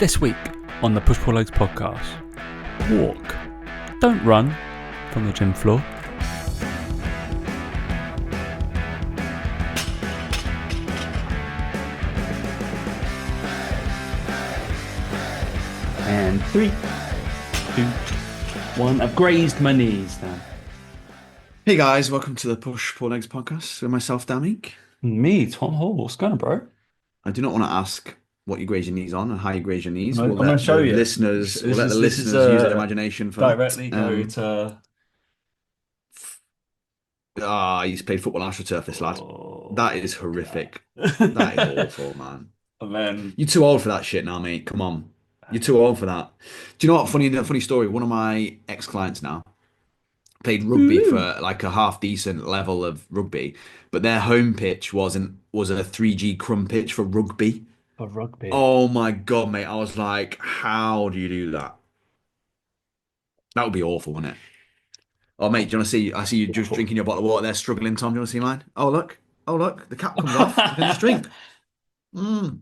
This week on the Push Pull Legs podcast, walk, don't run from the gym floor. And 3, 2, 1. I've grazed my knees now. Hey guys, welcome to the Push Pull Legs podcast with myself, Damik. Me, Tom Hall. What's going on, bro? I do not want to ask what you graze your knees on and how you graze your knees. I'm going to show you. We'll let the listeners use their imagination for directly that. go to. I used to play football AstroTurf, this lad. Oh, That is horrific. That is awful, man. And then You're too old for that shit now, mate. Come on. You're too old for that. Do you know what? Funny story. One of my ex-clients now played rugby for like a half decent level of rugby, but their home pitch was a 3G crumb pitch for rugby. for rugby. Oh my God, mate. I was like, how do you do that? That would be awful, wouldn't it? Oh, mate, do you want to see? I see you just drinking your bottle of water there, struggling, Tom. Do you want to see mine? Oh, look. Oh, look. The cap comes off. You can just drink. Look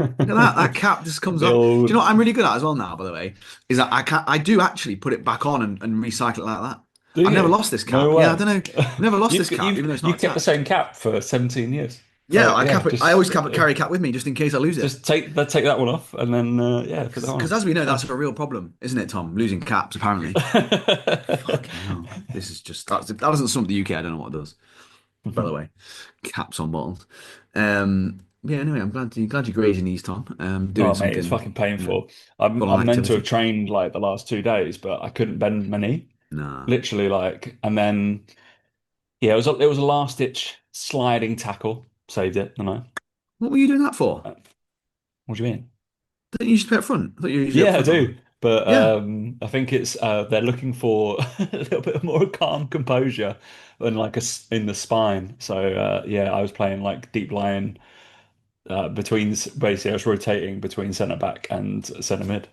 at that. That cap just comes off. Do you know what I'm really good at as well now, by the way? Is that I do actually put it back on and recycle it like that. I've never lost this cap. No Yeah, I don't know. I've never lost this cap, even though it's not You've kept the same cap for 17 years. Yeah, So, I always carry a cap with me just in case I lose it. Just take that one off and then put that on. Because as we know, that's a real problem, isn't it, Tom? Losing caps, apparently. Fucking hell. This is just that doesn't sum up the UK. I don't know what it does. By the way, caps on bottles. Yeah. Anyway, I'm glad you grazed your knees, Tom. Doing mate, it's fucking painful. I'm full-on meant to activity. have trained like the last 2 days, but I couldn't bend my knee. Nah. Literally, and then it was a last ditch sliding tackle. Saved it, didn't I? What were you doing that for? What do you mean? Don't you usually play up front? I thought you usually Yeah, I up front. do. But Yeah. I think it's they're looking for a little bit more calm composure than in the spine. So I was playing like deep lying basically I was rotating between centre back and centre mid.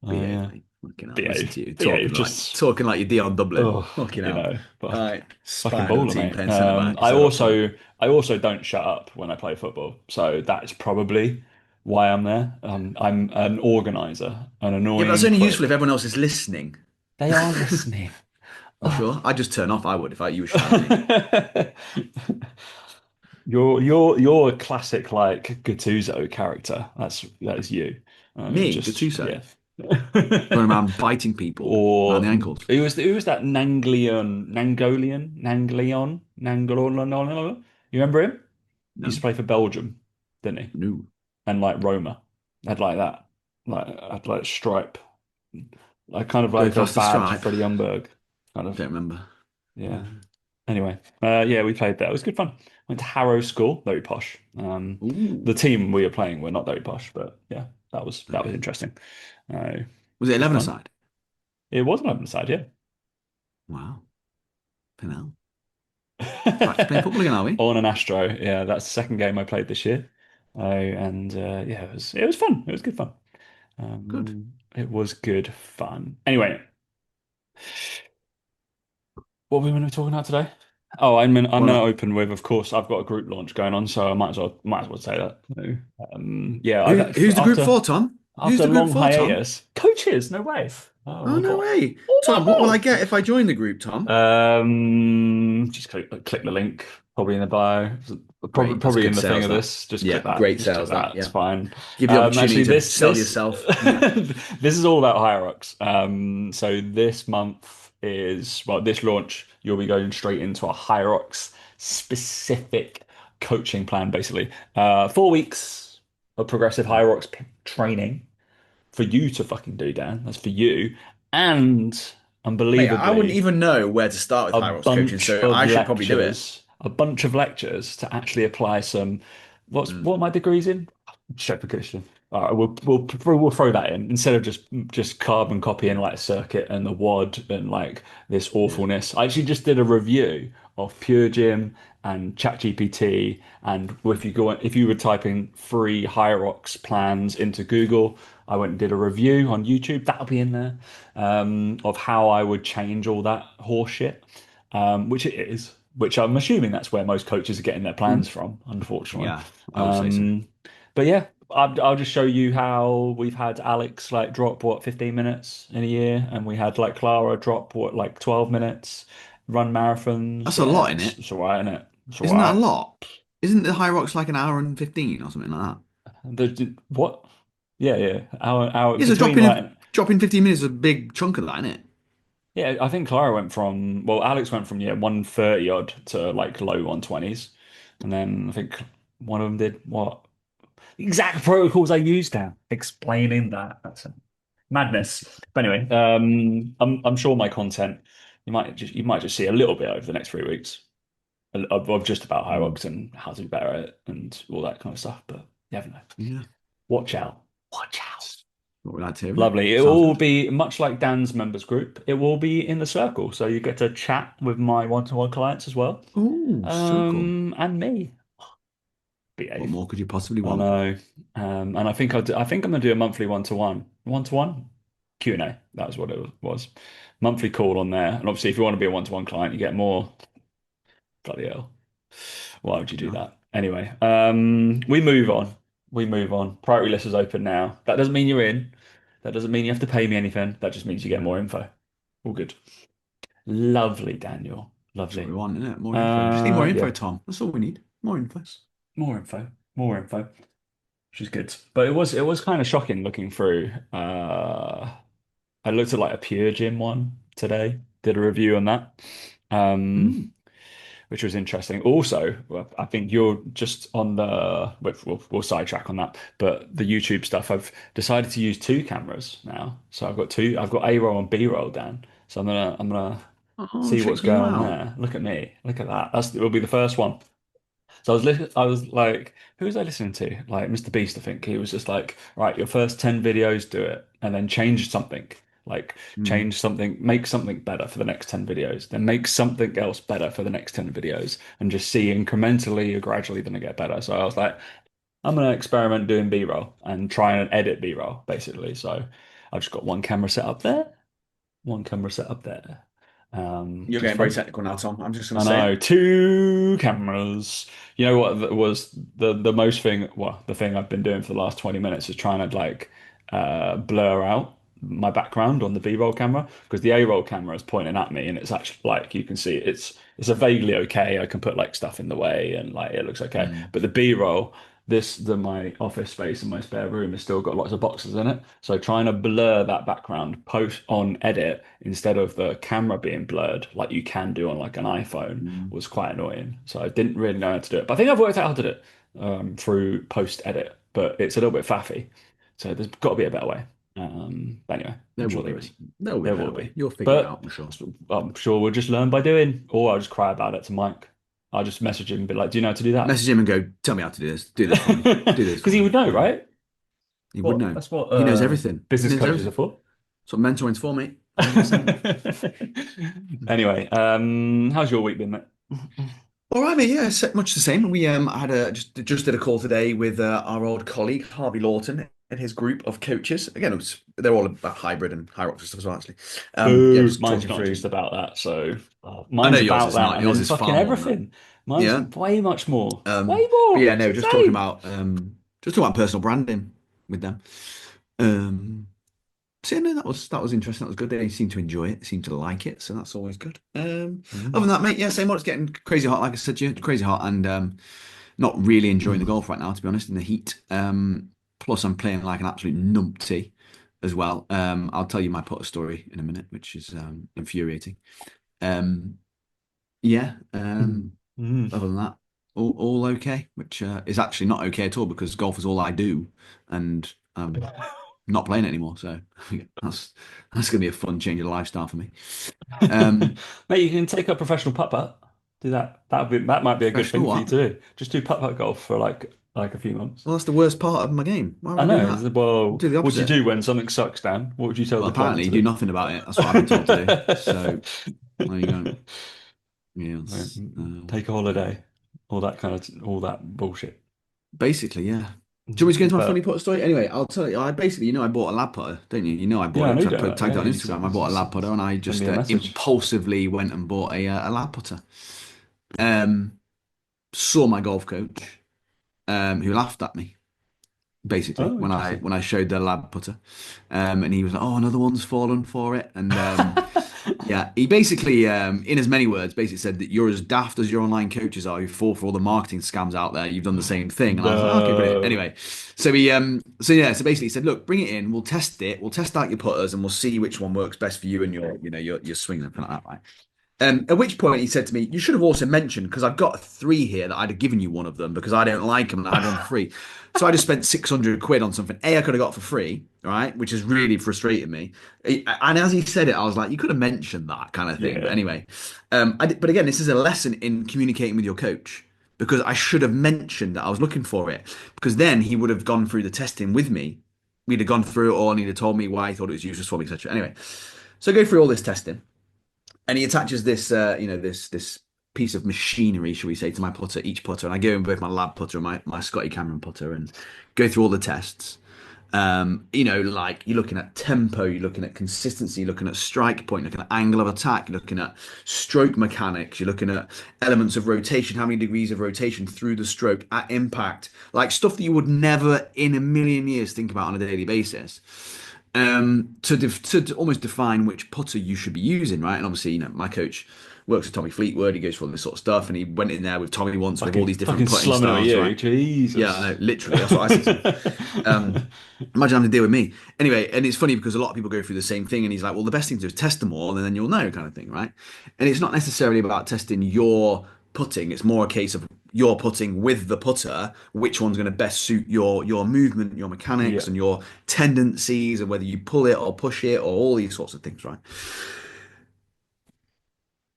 Behave, Yeah, mate. Fucking hell. Listen behave, to you behave. Just talking like you're Dion Dublin. Fucking hell. but All right. fucking Spider baller, team mate. playing centre back. I also don't shut up when I play football, so that's probably why I'm there. I'm an organizer, an Yeah, but that's annoying only useful if prick. everyone else is listening. They are listening. I'm sure. I'd just turn off. I would if you were shouting at me. You're a classic like Gattuso character. That is you. Me, Just Gattuso, yeah. going around biting people around Or the ankles. who was that Nangolian? You remember him? He used to No, play for Belgium, didn't he? no. And like Roma. Had like that. Had like stripe. Like kind of Go like a across the bad stripe. Freddie Ljungberg. Kind of. Don't remember. Yeah. Anyway, we played there. It was good fun. Went to Harrow School, very posh. The Ooh. team we were playing were not very posh, but yeah, that was Okay. interesting. Was it Good 11 fun. aside? It was an open side, yeah. Wow. Hell. Back to playing football again, are we? On an Astro, yeah. That's the second game I played this year. And it was fun. It was good fun. Good. It was good fun. Anyway, what were we going to be talking about today? Oh, I'm Well, going to open with, of course, I've got a group launch going on, so I might as well say that. So, who's the group for, Tom? Who's after a the group long for, Tom? hiatus, coaches, no way. Oh Oh, my no God. way. Oh Tom, my what will I God. get if I join the group, Tom? Just click the link, probably in the bio, Great. That's probably in good the thing sales, of that. this. Just Yeah, click that. great Just click sales, that. that. It's Yeah. fine. Give you the opportunity Actually, to this sell this yourself. Yeah. this is all about Hierarchs. So this month this launch, you'll be going straight into a Hierarchs specific coaching plan, basically. 4 weeks of progressive Hierarchs training for you to fucking do, Dan. That's for you. And Mate, I wouldn't unbelievably, even know where to start with a High Rocks coaching, bunch so of I should probably do it. lectures to actually apply some. What are Mm. my degrees in? Shepherd. All right, we'll throw that in instead of just carbon copying like circuit and the WOD and like this Yeah. awfulness. I actually just did a review of Pure Gym and ChatGPT, and if you were typing free Hyrox plans into Google, I went and did a review on YouTube. That'll be in there of how I would change all that horse shit, which it is. Which I'm assuming that's where most coaches are getting their plans Mm. from, unfortunately. Yeah, I would say so. Um, but yeah, I'll just show you how we've had Alex like drop what 15 minutes in a year, and we had like Clara drop what like 12 minutes, run marathons. That's a Yeah, lot in it. it's all right, isn't it? It's all Isn't that a right. lot? Isn't the High Rocks like an hour and 15 or something like that? What? Yeah, yeah. Our Yeah, so between like dropping 15 minutes is a big chunk of that, isn't it? yeah, I think Clara went from well, Alex went from 130 odd to like low 120s, and then I think one of them did what exact protocols I used now explaining that. That's madness. But anyway, I'm sure my content you might just see a little bit over the next 3 weeks of just about Mm. Hyrox and how to be better at it and all that kind of stuff. But you never know. Yeah, Watch out. Watch out. that's what we like to hear, isn't it? Lovely. It Sounds will good. be much like Dan's members group. It will be in the circle, so you get to chat with my one-to-one clients as well, Oh, so cool. and me. What Behave. more could you possibly I want? know. And I think I'm gonna do a monthly one-to-one Q&A. That was what it was. Monthly call on there. And obviously, if you want to be a one-to-one client, you get more. Bloody hell. Why would you do Yeah. that? Anyway, we move on. We move on. Priority list is open now. That doesn't mean you're in. That doesn't mean you have to pay me anything. That just means you get more info. All good. Lovely, Daniel. That's what we Lovely. want, isn't it? More info. Just need more info, Yeah. Tom. That's all we need. More info. More info. More info. Which is good. But it was kind of shocking looking through. I looked at like a Pure Gym one today. Did a review on that. Um, Mm. which was interesting. Also, well, I think you're just on the we'll sidetrack on that, but the YouTube stuff, I've decided to use two cameras now. So I've got two. I've got A roll and B roll down. So I'm gonna Oh, see what's check you going on out. there. Look at me. Look at that. It will be the first one. So I was like, who was I listening to? Like Mr. Beast, I think. He was just like, right, your first 10 videos, do it, and then change something. Like Mm. change something, make something better for the next 10 videos, then make something else better for the next 10 videos, and just see incrementally or gradually then it get better. So I was like, I'm gonna experiment doing B-roll and try and edit B-roll, basically. So I've just got one camera set up there, one camera set up there. You're Just getting very focus. technical now, Tom. I'm just going I to say know, it. two cameras. You know what was the most thing, well, the thing I've been doing for the last 20 minutes is trying to like blur out my background on the B-roll camera because the A-roll camera is pointing at me and it's actually like you can see it's a vaguely okay. I can put like stuff in the way and like it looks okay. Mm. But the B-roll, my office space and my spare room has still got lots of boxes in it. So trying to blur that background post on edit instead of the camera being blurred like you can do on like an iPhone Mm. was quite annoying. So I didn't really know how to do it. But I think I've worked out how to do it through post edit, but it's a little bit faffy. So there's got to be a better way. But anyway, I'm There sure will there be. is. There will be a There better will way. be. You'll figure it out, But I'm sure. I'm sure we'll just learn by doing, or I'll just cry about it to Mike. I'll just message him and be like, "Do you know how to do that?" Message him and go, tell me how to do this. Do this for me. Do this Because for he me. would know, Yeah. right? He would What know. that's what He knows everything. He business knows coaches are everything. for. That's what mentoring's for, mate. 100%. Anyway, how's your week been, mate? All right, mate. Yeah, much the same. We had a just did a call today with our old colleague Harvey Lawton and his group of coaches. Again, they're all about hybrid and high rocks and stuff as well, actually. Yeah, Boo! just Mine's talking not through. just about that. So I know mine's yours about is that, not. and Yours then is fucking far more than that. everything. Mine's Yeah. way much more. Way But more. yeah, It's no, insane. just talking about personal branding with them. Um, so yeah, no, that was interesting. That was good. They seemed to enjoy it, seemed to like it, so that's always good. Other than Mm. that, mate, yeah, same old. It's getting crazy hot, like I said to you, crazy hot, and not really enjoying the golf right now, to be honest, in the heat. Plus, I'm playing like an absolute numpty as well. I'll tell you my putter story in a minute, which is infuriating. Um, yeah. Mm. Mm. Other than that, all okay, which is actually not okay at all because golf is all I do, and I'm not playing it anymore. So that's gonna be a fun change of lifestyle for me. Um, Mate, you can take a professional putt-putt. Do that. That might be a good Professional thing for you what? to do. Just do putt-putt golf for like a few months. Well, that's the worst part of my game. Why would I I do know. that? Well, Do the what do you opposite. do when something sucks, Dan? What would you tell Well, the client apparently, to do do? nothing about it. That's what I've been told to do. So there you go. Right, Yes. take a Yeah. holiday, all that bullshit. Basically, yeah. Do you want me to go into my funny But putter story? Anyway, I'll tell you. I basically, I bought a lad putter, don't you? You know, I yeah, bought I it know you because do that. tagged Yeah, it on you Instagram. I bought a lad putter, and I send just me a message. impulsively went and bought a lad putter. Um, Saw my golf coach, who laughed at me. basically Oh, interesting. when I showed the lab putter, and he was like, "Oh, another one's fallen for it," and yeah, he basically, in as many words, basically said that you're as daft as your online coaches are who fall for all the marketing scams out there. You've done the same thing, and I was like, okay, brilliant. No. Anyway, so basically, he said, look, bring it in, we'll test it, we'll test out your putters, and we'll see which one works best for you and your swing and everything like that, right? At which point he said to me, "You should have also mentioned because I've got three here that I'd have given you one of them because I don't like them and I had one for free. So I just spent 600 quid on something I could have got for free, right? Which has really frustrated me. And as he said it, I was like, you could have mentioned that kind of thing. But Yeah. anyway, but again, this is a lesson in communicating with your coach because I should have mentioned that I was looking for it because then he would have gone through the testing with me. We'd have gone through it all and he'd have told me why he thought it was useless for me, etc. Anyway, so I go through all this testing and he attaches this this piece of machinery, shall we say, to my putter, each putter, and I go in both my lab putter and my Scotty Cameron putter and go through all the tests. Like you're looking at tempo, you're looking at consistency, you're looking at strike point, you're looking at angle of attack, you're looking at stroke mechanics, you're looking at elements of rotation, how many degrees of rotation through the stroke at impact, like stuff that you would never in a million years think about on a daily basis to almost define which putter you should be using, right? And obviously, my coach works with Tommy Fleetwood. He goes for all this sort of stuff, and he went in there with Tommy once with all these different Fucking putting slumming it with styles, you. right? Yeah, Jesus. I know, literally, that's what I said to him. Imagine having to deal with me. Anyway, and it's funny because a lot of people go through the same thing, and he's like, "Well, the best thing to do is test them all, and then you'll know," kind of thing, right? And it's not necessarily about testing your putting. It's more a case of your putting with the putter, which one's going to best suit your movement, your Yeah. mechanics, and your tendencies, and whether you pull it or push it, or all these sorts of things, right?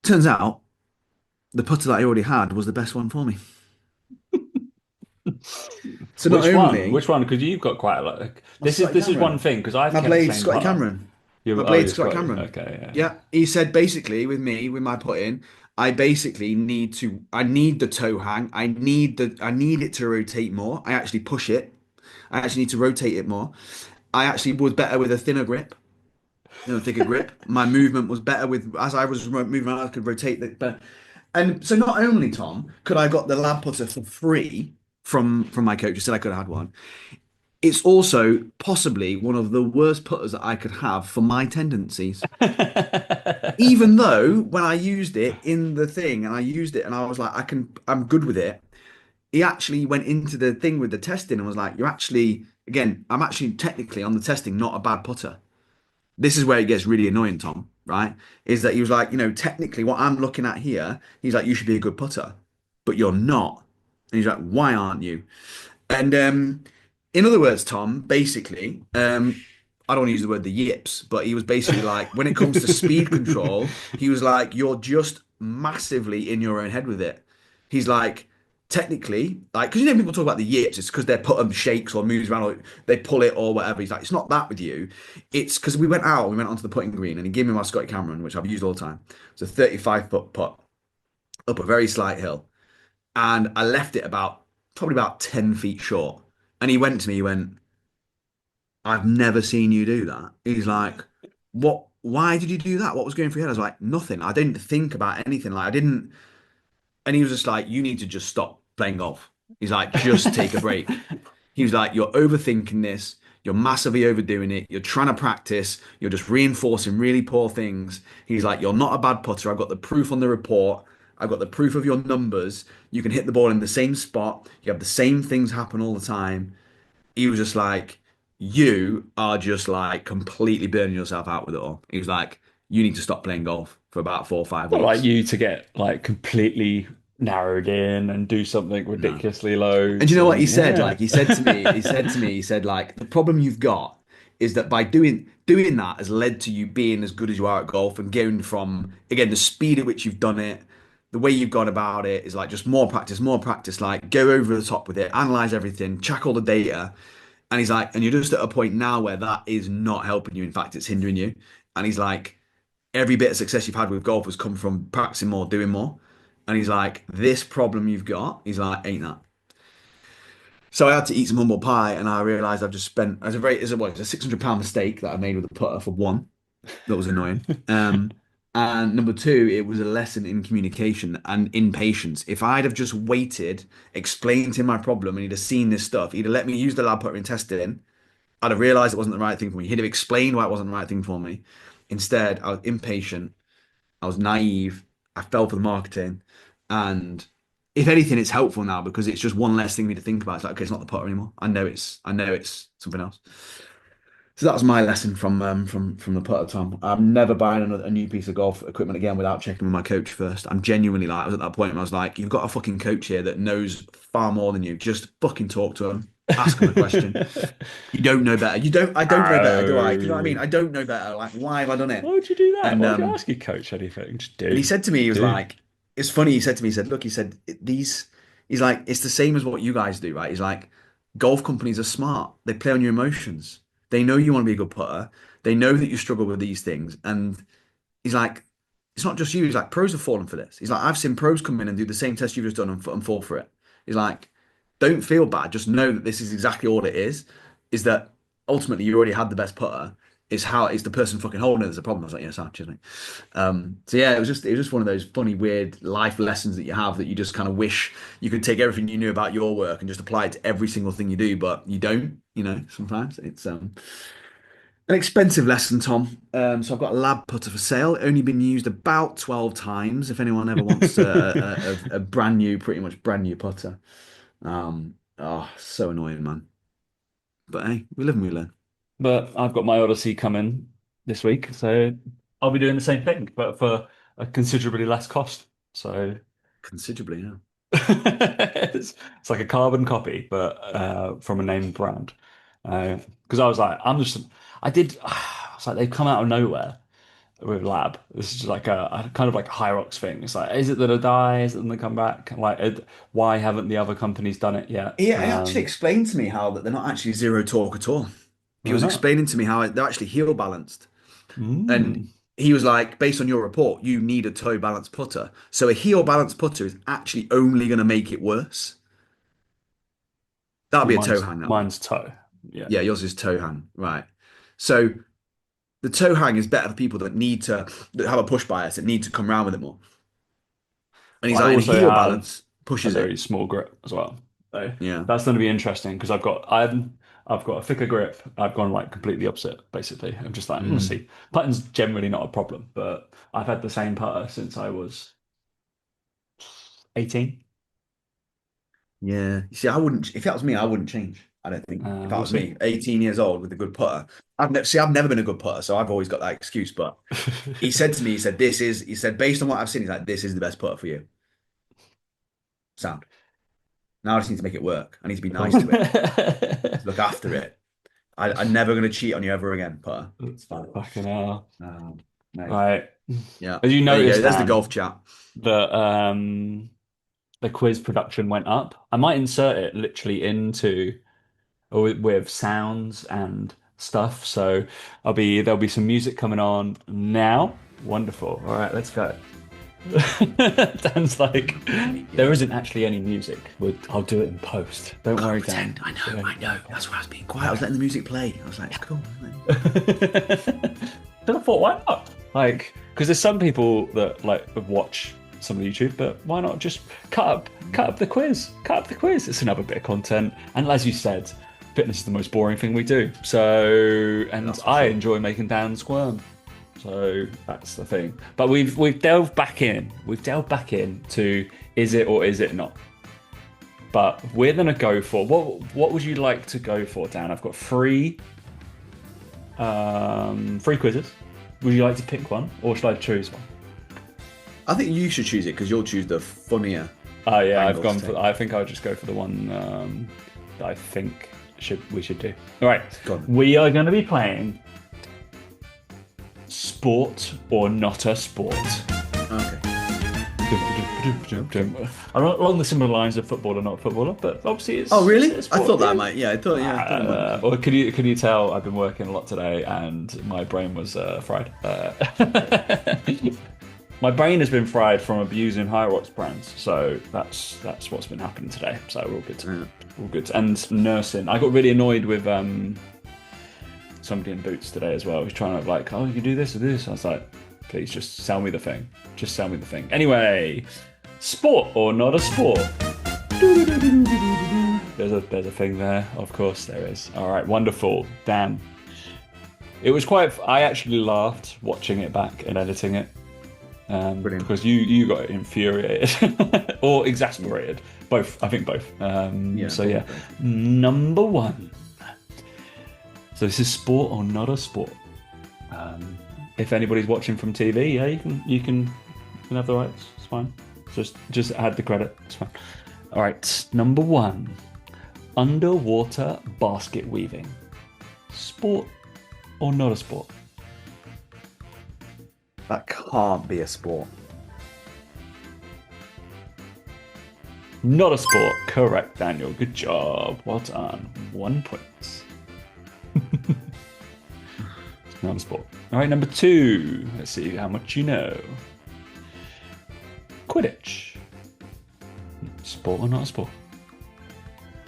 Turns out the putter that I already had was the best one for me. So not Which one? only Which one? Because you've got quite a lot. my This Scotty is one Cameron, thing because I've my kept the blade same Scotty putter. Cameron, my You oh blade you're Scotty Scotty. Cameron. Okay, yeah, yeah. Yeah, he said basically with me with my putting, I basically I need the toe hang. I need it to rotate more. I actually push it. I actually need to rotate it more. I actually was better with a thinner grip, thicker grip. My movement was better with as I was moving around, I could rotate the better. And so not only, Tom, could I got the lab putter for free from my coach who said I could have had one. It's also possibly one of the worst putters that I could have for my tendencies. Even though when I used it in the thing and I used it and I was like, I'm good with it. He actually went into the thing with the testing and was like, you're actually, again, I'm actually technically on the testing, not a bad putter. This is where it gets really annoying, Tom, right? Is that he was like, technically what I'm looking at here, he's like, you should be a good putter, but you're not. And he's like, why aren't you? And in other words, Tom, basically, I don't want to use the word the yips, but he was basically like, when it comes to speed control, he was like, you're just massively in your own head with it. He's like, technically, like, because people talk about the yips, it's because their putter shakes or moves around or they pull it or whatever. He's like, it's not that with you. It's because we went onto the putting green and he gave me my Scotty Cameron, which I've used all the time. It's a 35-foot putt up a very slight hill. And I left it probably about 10 feet short. And he went to me, he went, I've never seen you do that. He's like, what? Why did you do that? What was going through your head? I was like, nothing. I didn't think about anything. Like, I didn't. And he was just like, you need to just stop playing golf. He's like, just take a break. He was like, you're overthinking this. You're massively overdoing it. You're trying to practice. You're just reinforcing really poor things. He's like, you're not a bad putter. I've got the proof on the report. I've got the proof of your numbers. You can hit the ball in the same spot. You have the same things happen all the time. He was just like, you are just like completely burning yourself out with it all. He was like, you need to stop playing golf for about 4 or 5 Not like weeks. you to get like completely narrowed in and do something No. ridiculously And you loads know what he and said? yeah. Like he said like the problem you've got is that by doing that has led to you being as good as you are at golf and going from again the speed at which you've done it, the way you've gone about it is like just more practice, like go over the top with it, analyze everything, check all the data. And he's like, and you're just at a point now where that is not helping you. In fact, it's hindering you. And he's like, every bit of success you've had with golf has come from practicing more, doing more. And he's like, this problem you've got, he's like, ain't that. So I had to eat some humble pie, and I realised I've just spent it's a £600 mistake that I made with the putter for one. That was annoying. And number two, it was a lesson in communication and in patience. If I'd have just waited, explained to him my problem, and he'd have seen this stuff, he'd have let me use the lab putter and test it in. I'd have realized it wasn't the right thing for me. He'd have explained why it wasn't the right thing for me. Instead, I was impatient. I was naive. I fell for the marketing. And if anything, it's helpful now because it's just one less thing for me to think about. It's like, okay, it's not the putter anymore. I know it's something else. So that was my lesson from the putter, Tom. I'm never buying a new piece of golf equipment again without checking with my coach first. I'm genuinely like, I was at that point where I was like, you've got a fucking coach here that knows far more than you. Just fucking talk to him. Ask him a question. You don't know better. I don't know better, do I? Do you know what I mean? Oh, I don't know better. Like, why have I done it? why would you do that? And Why would you ask your coach anything? Just and he do, said to me, he was do. like, it's funny. He said to me, he said, look, he said, these, he's like, it's the same as what you guys do, right? He's like, golf companies are smart. They play on your emotions. They know you want to be a good putter. They know that you struggle with these things. And he's like, it's not just you. He's like, pros have fallen for this. He's like, I've seen pros come in and do the same test you've just done and fall for it. He's like, don't feel bad. Just know that this is exactly all it is that ultimately you already had the best putter. Is how it's the person fucking holding it. There's a problem. I was like, yes, actually. So yeah, it was just one of those funny, weird life lessons that you have that you just kind of wish you could take everything you knew about your work and just apply it to every single thing you do, but you don't. Sometimes it's an expensive lesson, Tom. So I've got a lab putter for sale. Only been used about 12 times. If anyone ever wants a brand new, pretty much brand new putter. Oh, so annoying, man. But hey, we live and we learn. But I've got my Odyssey coming this week, so I'll be doing the same thing, but for a considerably less cost. So Considerably, yeah. it's like a carbon copy, but from a named brand. Because I was like, I was like, they've come out of nowhere with Lab. This is like a kind of like a Hyrox thing. It's like, is it that I die? Is it that they come back? Like, why haven't the other companies done it yet? He actually explained to me how that they're not actually zero torque at all. He They're was not. explaining to me how they're actually heel balanced. And Mm. he was like, based on your report, you need a toe balanced putter. So a heel balanced putter is actually only going to make it worse. That'll Well, be a toe hang, that'll be. mine's toe. Yeah. Yeah, yours is toe hang. Right. So the toe hang is better for people that have a push bias, that need to come round with it more. And he's I like, and also heel have balance a pushes very it. small grip as well. So Yeah. that's going to be interesting because I've got a thicker grip. I've gone like completely opposite, basically. I'm just like, Mm. see, putting's generally not a problem, but I've had the same putter since I was 18. Yeah. You see, I wouldn't, if that was me, I wouldn't change. I don't think. If that We'll was see. me, 18 years old with a good putter. I've never been a good putter, so I've always got that excuse. But he said to me, he said, based on what I've seen, he's like, this is the best putter for you. Sound. Now I just need to make it work. I need to be nice to it, to look after it. I'm never going to cheat on you ever again, putter. It's fine. Fucking hell. No. Right. Yeah. As you There you go. noticed, There's the Dan, golf chat. that the quiz production went up. I might insert it literally into with sounds and stuff. So there'll be some music coming on now. Wonderful. All right, let's go. Dan's like, there isn't actually any music. I'll do it in post. Don't worry, Dan. Pretend. I know. That's why I was being quiet. I was letting the music play. I was like, cool. Then I thought, why not? Like, because there's some people that like watch some of the YouTube, but why not just cut up the quiz? Cut up the quiz. It's another bit of content. And as you said, fitness is the most boring thing we do. So, and That's for I sure. enjoy making Dan squirm. So that's the thing. But we've delved back in. We've delved back in to is it or is it not? But we're gonna go for what would you like to go for, Dan? I've got three quizzes. Would you like to pick one, or should I choose one? I think you should choose it because you'll choose the funnier Oh yeah, I've angles gone to for. take. I think I'll just go for the one that I think we should do. All right, Go on. we are going to be playing sport or not a sport. Okay. Along the similar lines of football or not footballer, but obviously it's. Oh, really? It's I sport, thought that yeah. might. Yeah, I thought. Yeah, I thought it might. Or can you tell I've been working a lot today and my brain was fried. My brain has been fried from abusing Hyrox brands, so that's what's been happening today. So we're all good, Yeah. all good. And nursing, I got really annoyed with somebody in Boots today as well. He was trying to like, oh, you can do this or this. I was like, Please just sell me the thing. Just sell me the thing. Anyway, sport or not a sport? There's a thing there. Of course there is. All right, wonderful. Dan. It was I actually laughed watching it back and editing it. Brilliant. Because you got infuriated or exasperated. Both. I think both. So yeah. Number one. So this is sport or not a sport? If anybody's watching from TV, yeah, you can have the rights. It's fine. Just add the credit. It's fine. All right. Number one. Underwater basket weaving. Sport or not a sport? That can't be a sport. Not a sport. Correct, Daniel. Good job. Well done. 1 point. It's not a sport. All right, number two. Let's see how much you know. Quidditch. Sport or not a sport?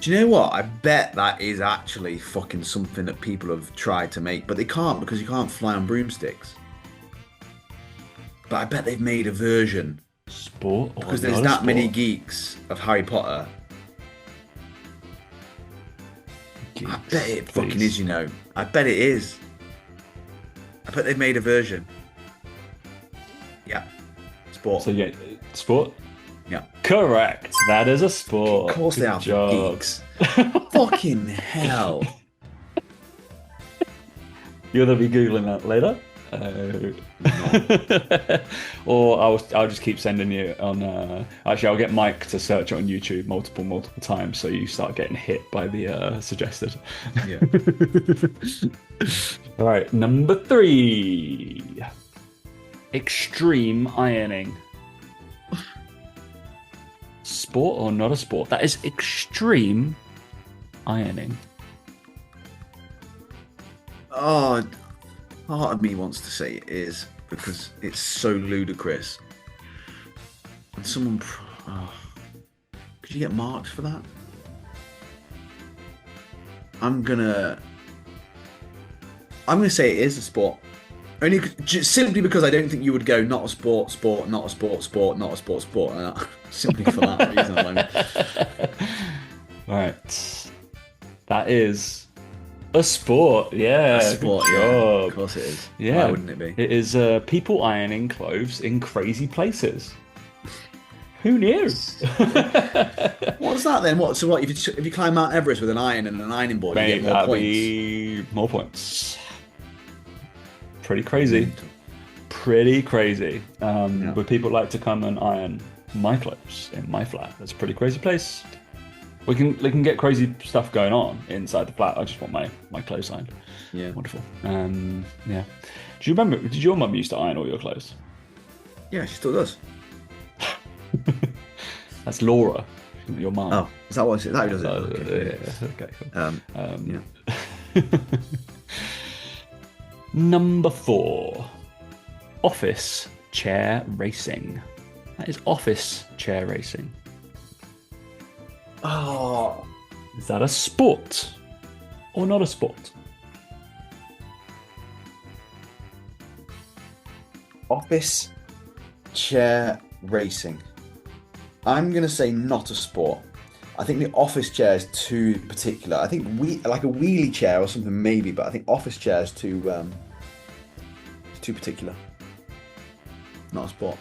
Do you know what? I bet that is actually fucking something that people have tried to make, but they can't because you can't fly on broomsticks. But I bet they've made a version. Sport or Because not there's a that sport? many geeks of Harry Potter. Geeks, I bet it fucking please. is, you know. I bet it is. I bet they've made a version. Yeah. Sport. So yeah, sport? Yeah. Correct. That is a sport. Of course they Good are, job. geeks. Fucking hell. You're gonna be googling that later. Or I'll just keep sending you on. Actually, I'll get Mike to search it on YouTube multiple times, so you start getting hit by the suggested. Yeah. All right, number three. Extreme ironing. Sport or not a sport? That is extreme ironing. Oh, part of me wants to say it is because it's so ludicrous. And someone, could you get marked for that? I'm gonna say it is a sport. Only just simply because I don't think you would go not a sport, sport, not a sport, sport, not a sport, sport. Simply for that reason alone. Right, that is a sport. Yeah, A sport, good yeah. job. Of course it is. Yeah, Why wouldn't it be? It is people ironing clothes in crazy places. Who knew? What's that then? What? So what? If you climb Mount Everest with an iron and an ironing board, you Mate, get more that'd points. be more points. Pretty crazy. Pretty crazy. Would people like to come and iron my clothes in my flat? That's a pretty crazy place. They can get crazy stuff going on inside the flat. I just want my clothes ironed. Yeah. Wonderful. Yeah. Do you remember? Did your mum used to iron all your clothes? Yeah, she still does. That's Laura, your mum. Oh, is that what it is? That who does it? Okay. Yeah. Okay. Cool. Yeah. Number four, office chair racing. That is office chair racing. Oh, Is that a sport or not a sport? office chair racing. I'm gonna say not a sport. I think the office chair is too particular. I think like a wheelie chair or something maybe, but I think office chair is too particular. Not a sport.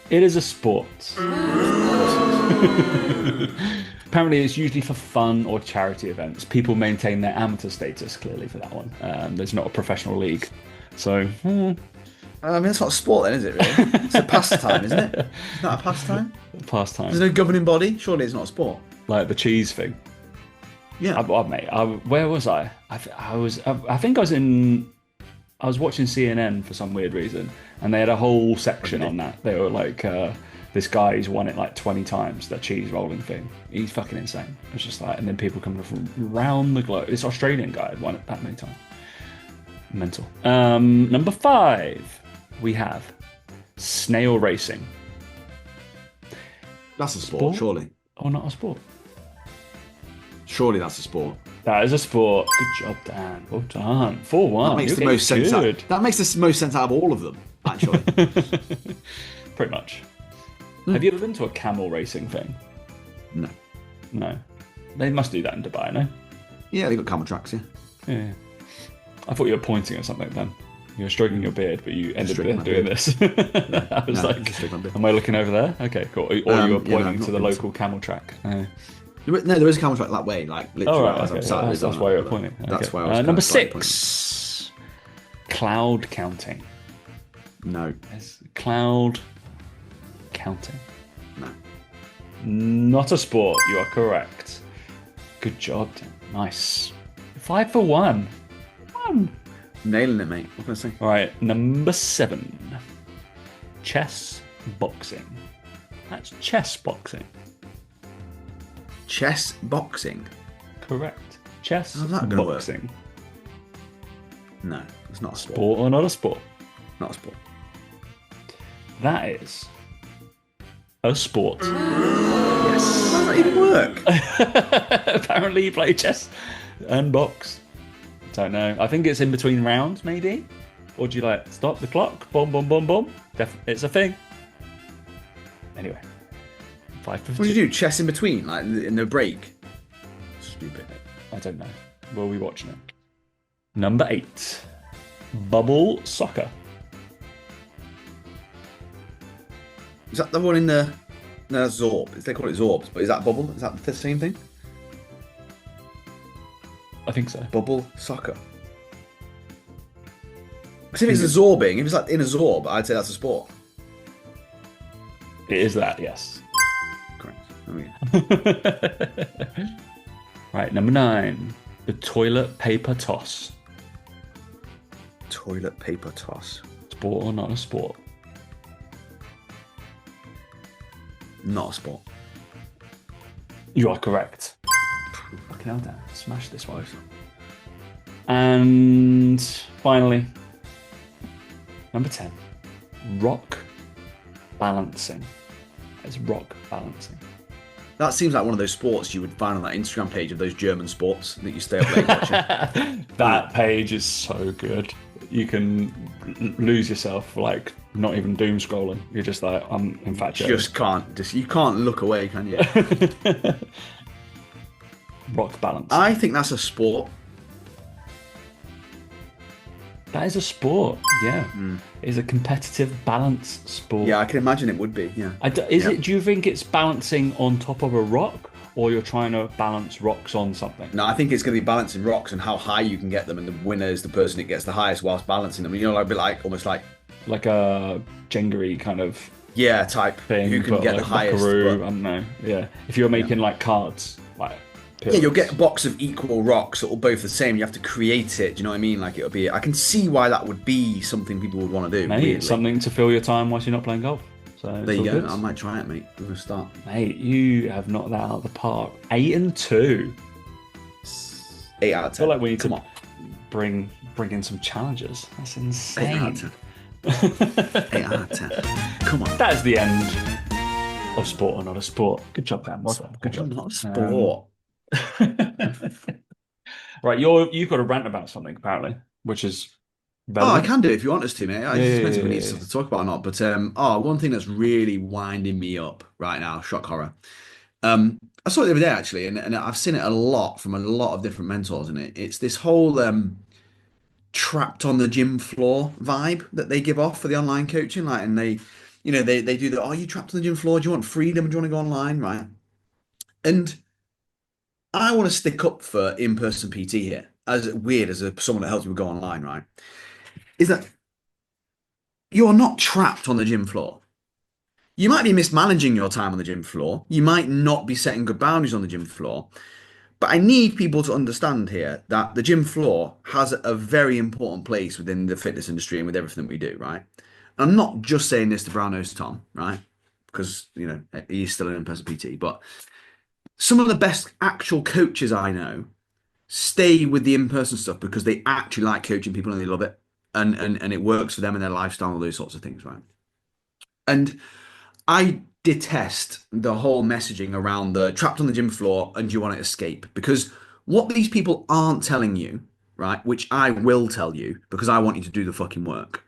It is a sport. Apparently, it's usually for fun or charity events. People maintain their amateur status clearly for that one. There's not a professional league, so. I mean, it's not a sport then, is it? Really? It's a pastime, isn't it? It's not a pastime. Pastime, There's no governing body. Surely it's not a sport. like the cheese thing. Yeah. Mate, where was I? I think I was watching CNN for some weird reason, and they had a whole section on that. They were like, this guy's won it like 20 times, that cheese rolling thing. He's fucking insane. It's just like, and then people coming from around the globe. This Australian guy had won it that many times. Mental. Number five, we have snail racing. That's a sport, surely. Or not a sport? Surely that's a sport. That is a sport. Good job, Dan. Well done. 4-1. You're That getting makes the most sense. good. That makes the most sense out of all of them, actually. Pretty much. Hmm. Have you ever been to a camel racing thing? No. No. They must do that in Dubai, no? Yeah, they got camel tracks. Yeah. Yeah. I thought you were pointing at something then. You were stroking your beard, but you ended Stroking up my doing beard. this. I was No, like, just stroking my beard. am I looking over there? Okay, cool. Or you were Yeah, no, pointing I've to not the been local camel track. No, there is a camel track that way, like Oh, literally. right, as I'm okay. sat That's, there that's on why it, you're but pointing. That's Okay. why I was kind Number of slightly pointing. 6. Cloud counting. No, Yes, cloud counting. no. Not a sport. You are correct. Good job, Dan. Nice. 5 for 1. Nailing it, mate. What can I say? All right, number 7. Chess boxing. That's chess boxing. Chess boxing? Correct. Chess How's that gonna work? boxing. No, it's not a sport. Sport or not a sport? Not a sport. That is a sport. Yes. How does that even work? Apparently, you play chess and box. Don't know. I think it's in between rounds, maybe. Or do you like stop the clock? Boom, boom, boom, boom. It's a thing. Anyway, 5 for What do 2. you do? Chess in between, like in the break? Stupid. I don't know. We'll be watching it. Number 8. Bubble soccer. Is that the one in the? No, that's Zorb. They call it Zorbs, but is that bubble? Is that the same thing? I think so. Bubble soccer. If it's a zorbing, if it's like in a zorb, I'd say that's a sport. It is that, yes. Correct. Oh, yeah. Right, number 9. The toilet paper toss. Toilet paper toss. Sport or not a sport? Not a sport. You are correct. Fucking hell, Dan. Smash this one. And finally, number 10. Rock balancing. It's rock balancing. That seems like one of those sports you would find on that Instagram page of those German sports that you stay up late watching. That page is so good. You can lose yourself, like not even doom scrolling. You're just like, I'm infatuated. You can't look away, can you? Rock balance. I think that's a sport. That is a sport. Yeah, it's a competitive balance sport. Yeah, I can imagine it would be. Yeah. Is it? Do you think it's balancing on top of a rock, or you're trying to balance rocks on something? No, I think it's going to be balancing rocks and how high you can get them, and the winner is the person that gets the highest whilst balancing them. You know, like a bit like almost like Like a Jenga kind of type thing. who can but get like the highest. Buckaroo, but- I don't know. Yeah, if you're making like cards, like Yeah, you'll get a box of equal rocks that will both the same. You have to create it. Do you know what I mean? Like it'll be. I can see why that would be something people would want to do. mate, weirdly. it's something to fill your time whilst you're not playing golf. So it's There you all go. good. I might try it, mate. We're gonna start. Mate, you have knocked that out of the park. 8 and 2. 8 out of 10. I feel like we need Come to on. bring in some challenges. That's 8 insane. out of 10. 8 out of 10. Come on. That is the end of Sport or Not a Sport. Good job, Dan. Well done. Good job. Not a sport. Right, you've got a rant about something apparently, which is Oh, I relevant. can do if you want us to, mate. It Yeah, depends if we yeah, need yeah. stuff to talk about or not. But one thing that's really winding me up right now, shock horror. I saw it the other day actually, and I've seen it a lot from a lot of different mentors, and it's this whole trapped on the gym floor vibe that they give off for the online coaching. Like, and they do the, oh, you trapped on the gym floor? Do you want freedom? Do you want to go online? Right. And I want to stick up for in-person PT here, as weird as someone that helps me go online, right? Is that you're not trapped on the gym floor. You might be mismanaging your time on the gym floor. You might not be setting good boundaries on the gym floor. But I need people to understand here that the gym floor has a very important place within the fitness industry and with everything that we do, right? And I'm not just saying this to Brown-Nosed Tom, right? Because, he's still an in-person PT. But some of the best actual coaches I know stay with the in-person stuff because they actually like coaching people and they love it. And it works for them and their lifestyle and all those sorts of things, right? And I detest the whole messaging around the trapped on the gym floor and do you want to escape? Because What these people aren't telling you, right, which I will tell you because I want you to do the fucking work,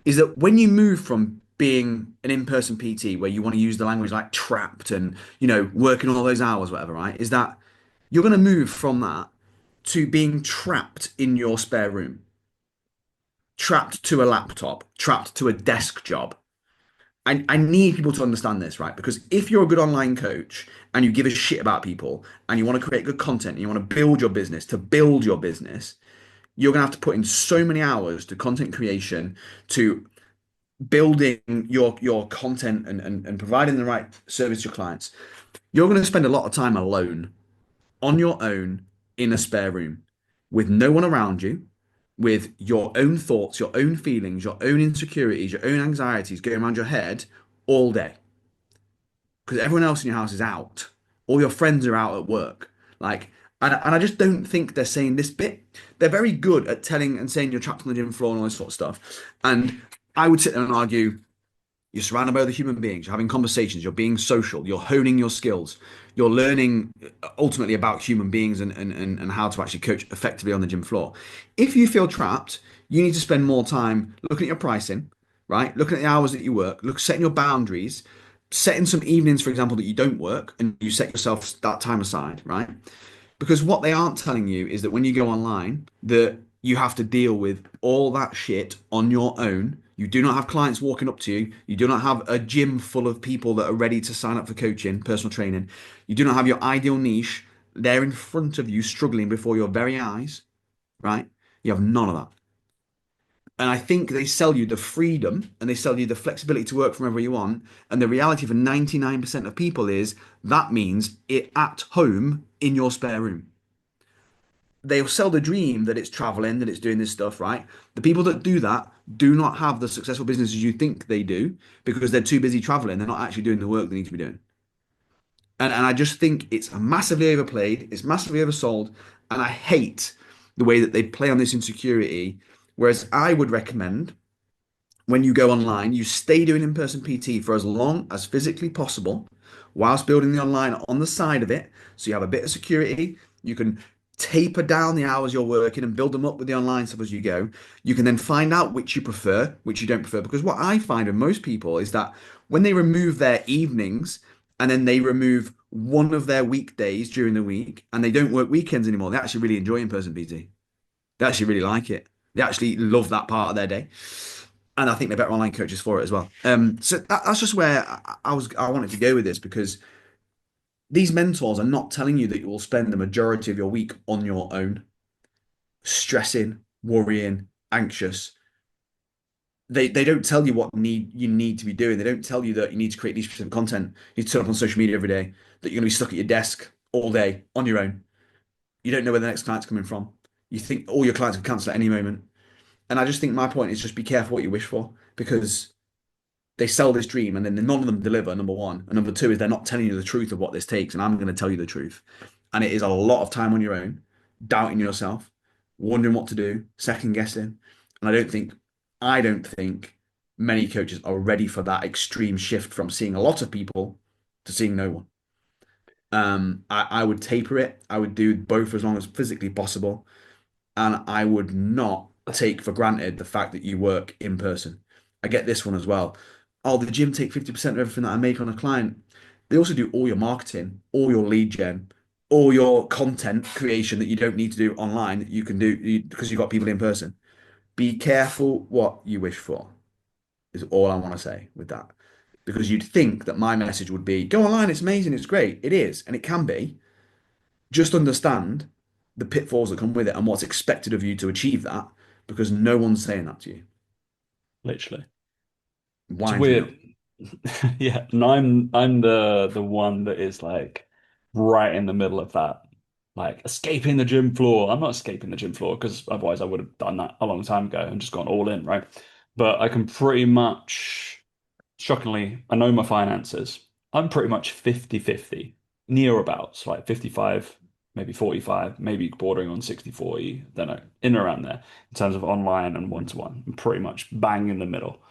is that when you move from being an in-person PT where you want to use the language like trapped and, working all those hours, whatever, right, is that you're going to move from that to being trapped in your spare room, trapped to a laptop, trapped to a desk job. I need people to understand this, right? Because if you're a good online coach and you give a shit about people and you want to create good content and you want to build your business to build your business, you're going to have to put in so many hours to content creation, to building your content and providing the right service to your clients. You're going to spend a lot of time alone, on your own, in a spare room, with no one around you, with your own thoughts, your own feelings, your own insecurities, your own anxieties going around your head all day. Because everyone else in your house is out. All your friends are out at work. Like, and I just don't think they're saying this bit. They're very good at telling and saying you're trapped on the gym floor and all this sort of stuff. And I would sit there and argue, you're surrounded by other human beings, you're having conversations, you're being social, you're honing your skills, you're learning ultimately about human beings and how to actually coach effectively on the gym floor. If you feel trapped, you need to spend more time looking at your pricing, right? Looking at the hours that you work, setting your boundaries, setting some evenings, for example, that you don't work and you set yourself that time aside, right? Because what they aren't telling you is that when you go online, that you have to deal with all that shit on your own. You do not have clients walking up to you. You do not have a gym full of people that are ready to sign up for coaching, personal training. You do not have your ideal niche there in front of you, struggling before your very eyes, right? You have none of that. And I think they sell you the freedom and they sell you the flexibility to work from wherever you want. And the reality for 99% of people is that means it at home in your spare room. They'll sell the dream that it's traveling, that it's doing this stuff, right? The people that do that do not have the successful businesses you think they do because they're too busy traveling. They're not actually doing the work they need to be doing. And I just think it's massively overplayed, it's massively oversold, and I hate the way that they play on this insecurity. Whereas I would recommend when you go online, you stay doing in-person PT for as long as physically possible, whilst building the online on the side of it. So you have a bit of security. You can taper down the hours you're working and build them up with the online stuff as you go. You can then find out which you prefer, which you don't prefer. Because what I find with most people is that when they remove their evenings and then they remove one of their weekdays during the week and they don't work weekends anymore, they actually really enjoy in-person PT. They actually really like it. They actually love that part of their day, and I think they're better online coaches for it as well. So that's just where I wanted to go with this because these mentors are not telling you that you will spend the majority of your week on your own, stressing, worrying, anxious. They don't tell you what you need to be doing. They don't tell you that you need to create niche specific content. You need to turn up on social media every day. That you're going to be stuck at your desk all day on your own. You don't know where the next client's coming from. You think all your clients can cancel at any moment. And I just think my point is just be careful what you wish for because they sell this dream and then none of them deliver, number one. And number two is they're not telling you the truth of what this takes. And I'm going to tell you the truth. And it is a lot of time on your own, doubting yourself, wondering what to do, second guessing. And I don't think many coaches are ready for that extreme shift from seeing a lot of people to seeing no one. I would taper it. I would do both as long as physically possible. And I would not take for granted the fact that you work in person. I get this one as well. Oh, the gym take 50% of everything that I make on a client. They also do all your marketing, all your lead gen, all your content creation that you don't need to do online that you can do because you've got people in person. Be careful what you wish for, is all I want to say with that. Because you'd think that my message would be go online, it's amazing, it's great. It is, and it can be. Just understand the pitfalls that come with it and what's expected of you to achieve that because no one's saying that to you. Literally. It's Winds me up. weird. Yeah, and I'm the one that is like right in the middle of that. Like escaping the gym floor. I'm not escaping the gym floor because otherwise I would have done that a long time ago and just gone all in, right? But I can pretty much, shockingly, I know my finances. I'm pretty much 50-50, near abouts, like 55, maybe 45, maybe bordering on 60-40, don't know, in and around there in terms of online and one-to-one. I'm pretty much bang in the middle.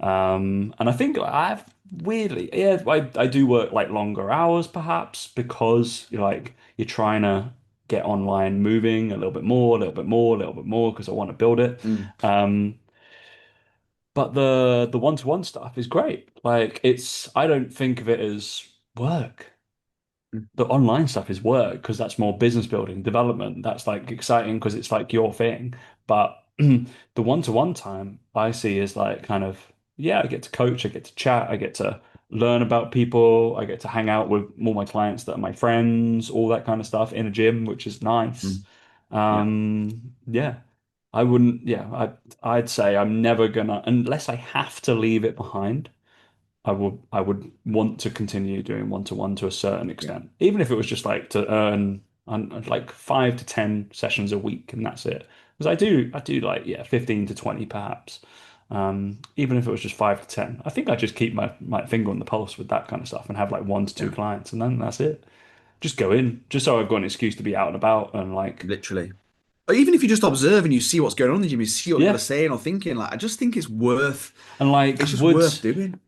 And I think I've weirdly, yeah, I do work like longer hours perhaps because you're trying to. get online moving a little bit more, a little bit more, a little bit more because I want to build it. Mm, Um, but the one-to-one stuff is great. Like I don't think of it as work. mm, The online stuff is work because that's more business building, development. That's like exciting because it's like your thing. But the one-to-one time I see is like kind of, yeah, I get to coach, I get to chat, I get to learn about people, I get to hang out with all my clients that are my friends, all that kind of stuff in a gym, which is nice. mm. Yeah, Yeah. I wouldn't, yeah, I'd say I'm never gonna, unless I have to leave it behind. I would want to continue doing one-to-one to a certain yeah, extent, even if it was just like to earn like 5 to 10 sessions a week and that's it. Because I do like, yeah, 15 to 20 perhaps. Even if it was just 5 to 10, I think I just keep my finger on the pulse with that kind of stuff and have like 1 to 2 yeah. clients and then that's it. Just go in, just so I've got an excuse to be out and about and like, Literally. Or even if you just observe and you see what's going on in the gym, you see what people are yeah. saying or thinking, like I just think And like it's just worth doing.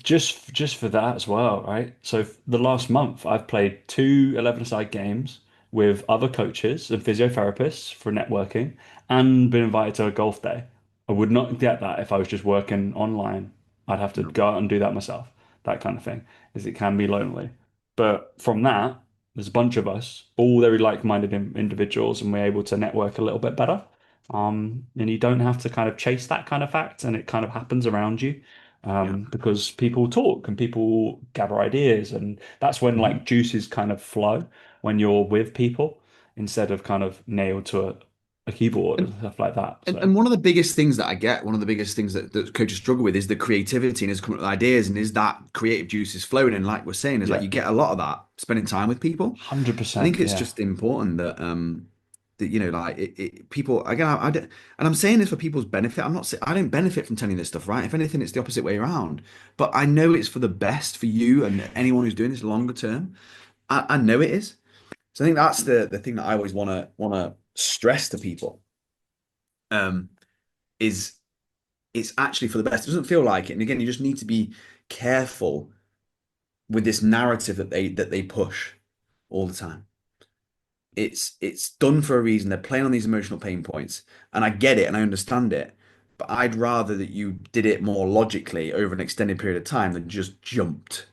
just for that as well, right? So the last month I've played two 11-a-side games with other coaches and physiotherapists for networking and been invited to a golf day. I would not get that if I was just working online. I'd have to No. go out and do that myself. That kind of thing, is it can be lonely. But from that, there's a bunch of us, all very like-minded individuals, and we're able to network a little bit better. And you don't have to kind of chase that kind of fact, and it kind of happens around you Yeah. because people talk and people gather ideas, and that's when Mhm. like juices kind of flow when you're with people instead of kind of nailed to a keyboard and And, stuff like that. and So and one of the biggest things that I get, one of the biggest things that coaches struggle with is the creativity and is coming up with ideas and is that creative juice is flowing. And like we're saying, is like yeah, you get a lot of that spending time with people. I think 100%, it's yeah. just important that like people again and I'm saying this for people's benefit. I'm not saying I don't benefit from telling you this stuff, right? If anything, it's the opposite way around. But I know it's for the best for you and anyone who's doing this longer term. I know it is. So I think that's the thing that I always wanna stress to people. Um, is it's actually for the best. It doesn't feel like it. And again, you just need to be careful with this narrative that they push all the time. It's done for a reason. They're playing on these emotional pain points, and I get it and I understand it. But I'd rather that you did it more logically over an extended period of time than just jumped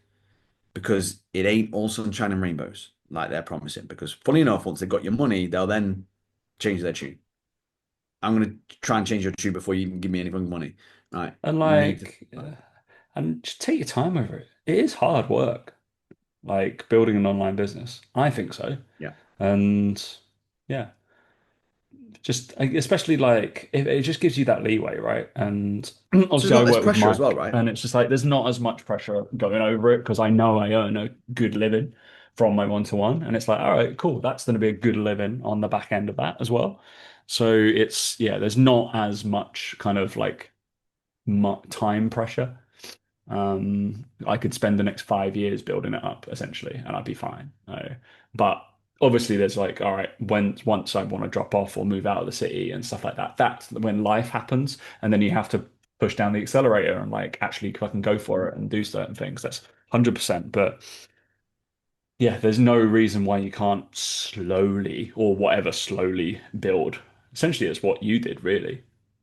because it ain't all sunshine and rainbows like they're promising. Because funny enough, once they've got your money, they'll then change their tune. I'm gonna try and change your tune before you can give me any fucking money. Right? And You need to. like, and just take your time over it. It is hard work, like building an online business. I think so. Yeah. And yeah. Just especially like it just gives you that leeway, right? And So obviously, there's I not this work with pressure as well, Mike, right? and it's just like there's not as much pressure going over it because I know I earn a good living from my one-to-one, and it's like, all right, cool, that's going to be a good living on the back end of that as well. So it's yeah, there's not as much kind of like time pressure. I could spend the next 5 years building it up essentially, and I'd be fine. But obviously, there's like, all right, once I want to drop off or move out of the city and stuff like that, that's when life happens, and then you have to push down the accelerator and like actually fucking go for it and do certain things. That's 100%. But yeah, there's no reason why you can't slowly or whatever slowly build. Essentially, it's what you did, really,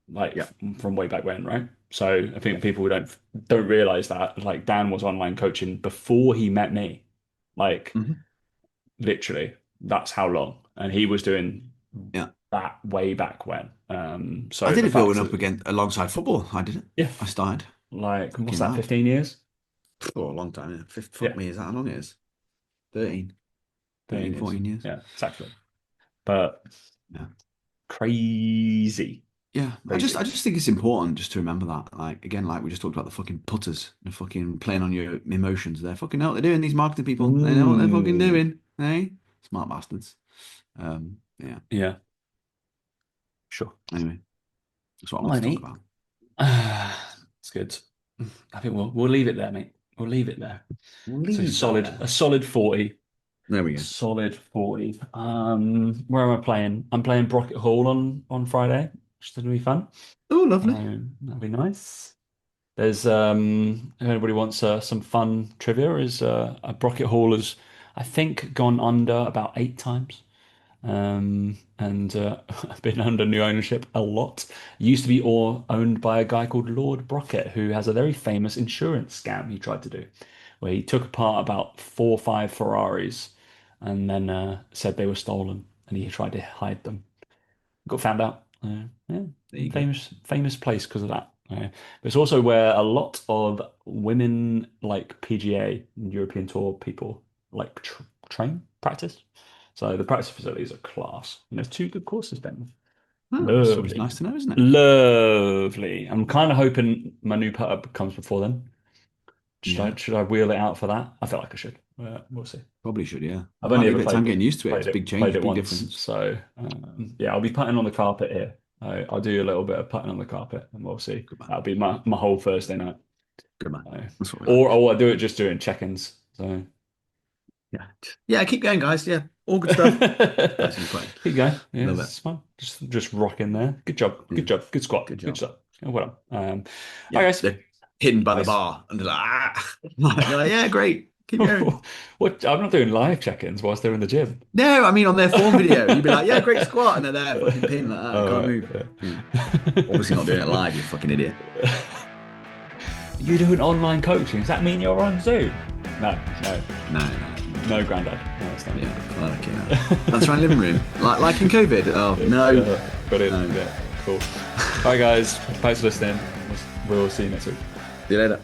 like Yeah. from way back when, right? So I Yeah. think people don't realize that like Dan was online coaching before he met me, like Mhm. literally that's how long, and he was doing Yeah. that way back when. I So did the it building fact up that again alongside football. I did it. yeah, I started. like what's Fucking that, hell. 15 years? For a long time. Yeah. Yeah, Fuck me, is that how long it is? 13, 13 13, years. 14 years. Yeah, exactly. But Yeah. crazy, Yeah. I crazy. just think it's important just to remember that. Like again, like we just talked about the fucking putters, the fucking playing on your emotions. They're fucking know what they're doing, these marketing people. They know what they're fucking Mm. doing. Hey? Smart bastards. Yeah. Yeah, sure. Anyway, that's what I All want right, to talk mate. about. It's good. I think we'll leave it there, mate. We'll leave it there. We'll So leave that solid, there. a solid 40. There we go. Solid 40. Where am I playing? I'm playing Brocket Hall on Friday, which is gonna be fun. Oh, lovely. That'll be nice. There's if anybody wants some fun trivia, is Brocket Hall has I think gone under about 8 times. and been under new ownership a lot. Used to be all owned by a guy called Lord Brockett, who has a very famous insurance scam he tried to do, where he took apart about 4 or 5 Ferraris and then said they were stolen, and he tried to hide them. Got found out. Yeah, There you go. famous place because of that. But it's also where a lot of women like PGA and European Tour people like train practice. So the practice facilities are class. And there's 2 good courses, Ben. Oh, that's always Lovely, nice to know, isn't it? lovely. I'm kind of hoping my new putter comes before then. Yeah, Should I wheel it out for that? I feel like I should. We'll see. probably should. Yeah, I've might only be a ever bit of time getting used to it. It's a big played change, it big once, difference. so yeah, I'll be putting on the carpet here. I'll do a little bit of putting on the carpet, and we'll see. Good man. That'll be my whole Thursday night. Good man. Uh, That's what we or like. I do it just doing check-ins. So Yeah. Yeah, keep going, guys. Yeah, all good stuff. Nice and quiet. here you go. Yeah, Love it. it's fun. Just rock in there. Good job. Yeah, Good job. Good squat. good Good job. stuff. Yeah, well done. All Yeah, right, guys. they're hidden by the Nice. bar, and they're like, ah. You're like, yeah, great. Keep going. What? I'm not doing live check-ins whilst they're in the gym. No, I mean on their form video, you'd be like, yeah, great squat, and they're there, fucking pinned like that, All can't right. move. Yeah. Yeah. Obviously not doing it live, you fucking idiot. You doing online coaching? Does that mean you're on Zoom? No, no, No, no. no, granddad. No, it's not. Yeah, okay. No. That's right, living room. Like in COVID. Oh no. Got it. No. Yeah, cool. All right, guys. Thanks for listening. We'll see you next week. See you later.